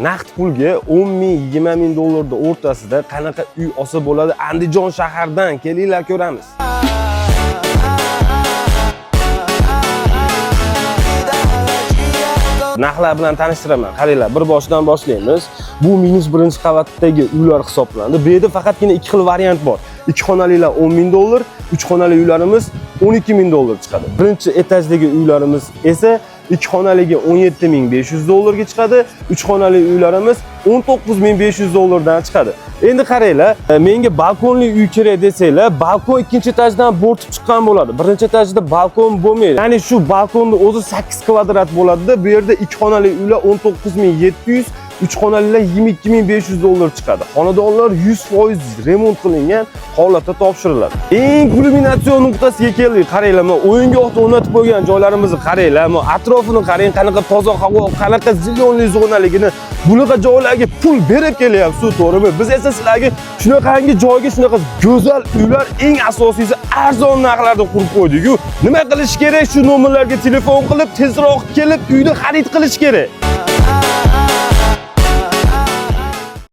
naqd pulga 10 ming, 20 ming dollarda o'rtasida qanaqa uy olsa bo'ladi? Andijon shahardan kelinglar ko'ramiz. Narxlar bilan tanishtiraman. Qaranglar, bir boshdan boshlaymiz. Bu minus birinchi qavatdagi uylar hisoblanadi. Bu yerda faqatgina ikki xil variant bor. 2 xonalilar 10 ming dollar, 3 xonali uylarimiz 12 ming dollar chiqadi. Birinchi etajdagi uylarimiz esa 2 xonaligi 17.500 dollarga chiqadi, 3 xonali uylarimiz 19.500 dollardan chiqadi. Endi qaranglar, menga balkonli uy kerak desanglar, balkon ikkinchi etajdan bo'rtib chiqqan bo'ladi. Birinchi etajda balkon bo'lmaydi. Ya'ni shu balkonni o'zi 8 kvadrat bo'ladi-da, bu yerda 2 xonali uylar 19.700, 3 xonalilar 22.500 dollar chiqadi. Xonadonlar 100% remont qilingan holatda topshiriladi. Eng kulminatsion nuqtasiga keldik. Qaranglar, mana o'yingohda o'rnatib qo'ygan joylarimizni qaranglar, mana atrofini qarang, qanaqa toza havo, qanaqa zilonli zonaligini. Bunaqa joylarga pul berib kelyapsiz, to'g'rimi? Biz esa sizlarga shunaqangi joyga shunaqa go'zal uylar, eng asosiysi arzon narxlarda qurib qo'ydik-ku. Nima qilish kerak? Shu nomerlarga telefon qilib, tezroq kelib uyni xarid qilish kerak.